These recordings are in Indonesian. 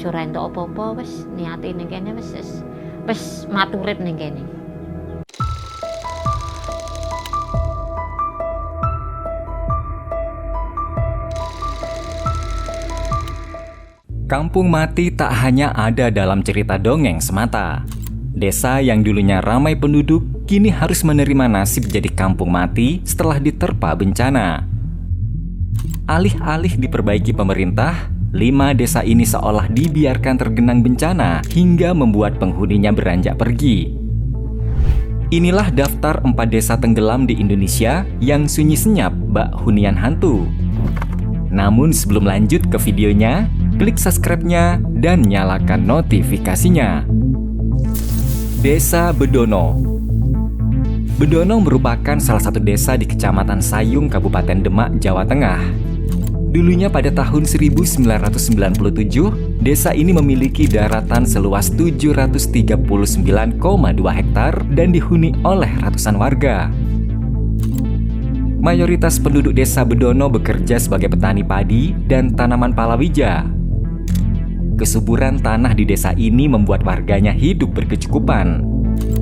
ora entuk apa-apa wis niate ning kene wis maturip ning kene. Kampung Mati tak hanya ada dalam cerita dongeng semata. Desa yang dulunya ramai penduduk kini harus menerima nasib jadi kampung mati setelah diterpa bencana. Alih-alih diperbaiki pemerintah, 5 desa ini seolah dibiarkan tergenang bencana hingga membuat penghuninya beranjak pergi. Inilah daftar 4 desa tenggelam di Indonesia yang sunyi senyap bak hunian hantu. Namun sebelum lanjut ke videonya, klik subscribe-nya dan nyalakan notifikasinya. Desa Bedono. Bedono merupakan salah satu desa di Kecamatan Sayung, Kabupaten Demak, Jawa Tengah. Dulunya pada tahun 1997, desa ini memiliki daratan seluas 739,2 hektar dan dihuni oleh ratusan warga. Mayoritas penduduk desa Bedono bekerja sebagai petani padi dan tanaman palawija. Kesuburan tanah di desa ini membuat warganya hidup berkecukupan.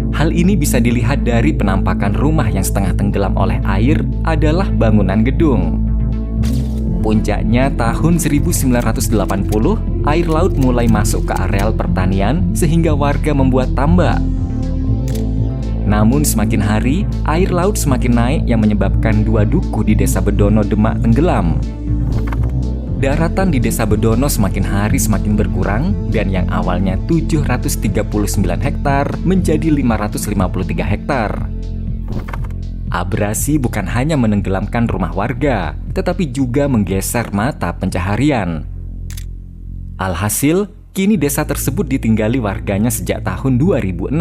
Hal ini bisa dilihat dari penampakan rumah yang setengah tenggelam oleh air adalah bangunan gedung. Puncaknya tahun 1980, air laut mulai masuk ke areal pertanian sehingga warga membuat tambak. Namun semakin hari, air laut semakin naik yang menyebabkan 2 duku di desa Bedono, Demak tenggelam. Daratan di desa Bedono semakin hari semakin berkurang dan yang awalnya 739 hektar menjadi 553 hektar. Abrasi bukan hanya menenggelamkan rumah warga, tetapi juga menggeser mata pencaharian. Alhasil, kini desa tersebut ditinggali warganya sejak tahun 2006.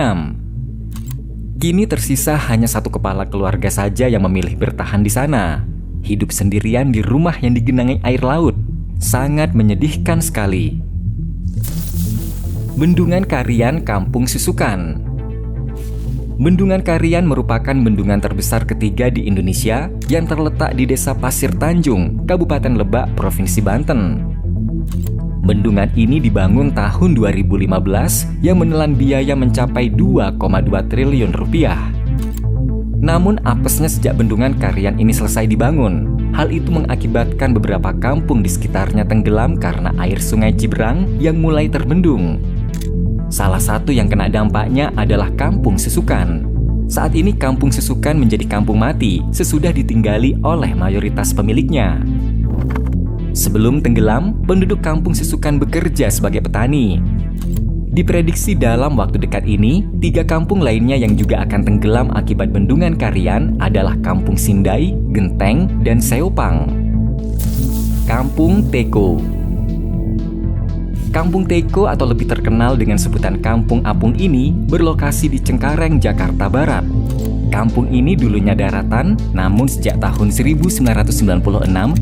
Kini tersisa hanya 1 kepala keluarga saja yang memilih bertahan di sana. Hidup sendirian di rumah yang digenangi air laut. Sangat menyedihkan sekali. Bendungan Karian, Kampung Susukan. Bendungan Karian merupakan bendungan terbesar ketiga di Indonesia yang terletak di Desa Pasir Tanjung, Kabupaten Lebak, Provinsi Banten. Bendungan ini dibangun tahun 2015 yang menelan biaya mencapai 2,2 triliun rupiah. Namun apesnya sejak bendungan Karian ini selesai dibangun. Hal itu mengakibatkan beberapa kampung di sekitarnya tenggelam karena air Sungai Ciberang yang mulai terbendung. Salah satu yang kena dampaknya adalah Kampung Susukan. Saat ini Kampung Susukan menjadi kampung mati sesudah ditinggali oleh mayoritas pemiliknya. Sebelum tenggelam, penduduk Kampung Susukan bekerja sebagai petani. Diprediksi dalam waktu dekat ini, 3 kampung lainnya yang juga akan tenggelam akibat bendungan Karian adalah Kampung Sindai, Genteng, dan Seopang. Kampung Teko. Kampung Teko atau lebih terkenal dengan sebutan Kampung Apung ini berlokasi di Cengkareng, Jakarta Barat. Kampung ini dulunya daratan, namun sejak tahun 1996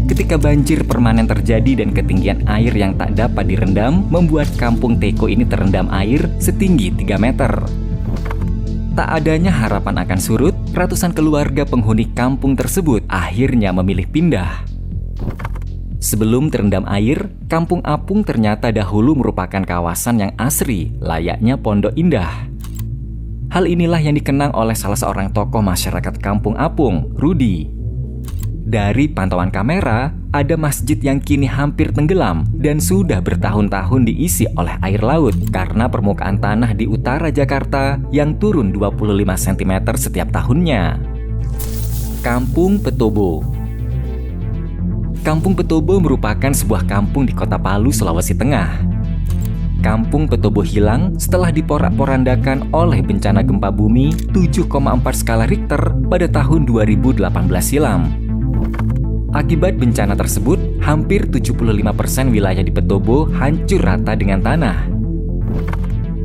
ketika banjir permanen terjadi dan ketinggian air yang tak dapat direndam membuat Kampung Teko ini terendam air setinggi 3 meter. Tak adanya harapan akan surut, ratusan keluarga penghuni kampung tersebut akhirnya memilih pindah. Sebelum terendam air, Kampung Apung ternyata dahulu merupakan kawasan yang asri, layaknya Pondok Indah. Hal inilah yang dikenang oleh salah seorang tokoh masyarakat Kampung Apung, Rudi. Dari pantauan kamera, ada masjid yang kini hampir tenggelam dan sudah bertahun-tahun diisi oleh air laut karena permukaan tanah di utara Jakarta yang turun 25 cm setiap tahunnya. Kampung Petobo. Kampung Petobo merupakan sebuah kampung di Kota Palu, Sulawesi Tengah. Kampung Petobo hilang setelah diporak-porandakan oleh bencana gempa bumi 7,4 skala Richter pada tahun 2018 silam. Akibat bencana tersebut, hampir 75% wilayah di Petobo hancur rata dengan tanah.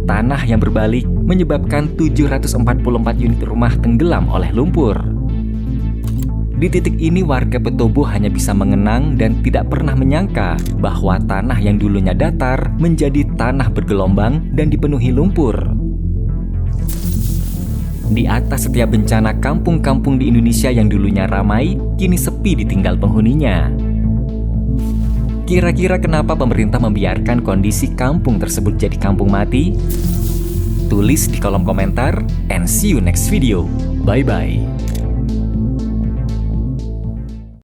Tanah yang berbalik menyebabkan 744 unit rumah tenggelam oleh lumpur. Di titik ini warga Petobo hanya bisa mengenang dan tidak pernah menyangka bahwa tanah yang dulunya datar menjadi tanah bergelombang dan dipenuhi lumpur. Di atas setiap bencana, kampung-kampung di Indonesia yang dulunya ramai, kini sepi ditinggal penghuninya. Kira-kira kenapa pemerintah membiarkan kondisi kampung tersebut jadi kampung mati? Tulis di kolom komentar, and see you next video. Bye-bye.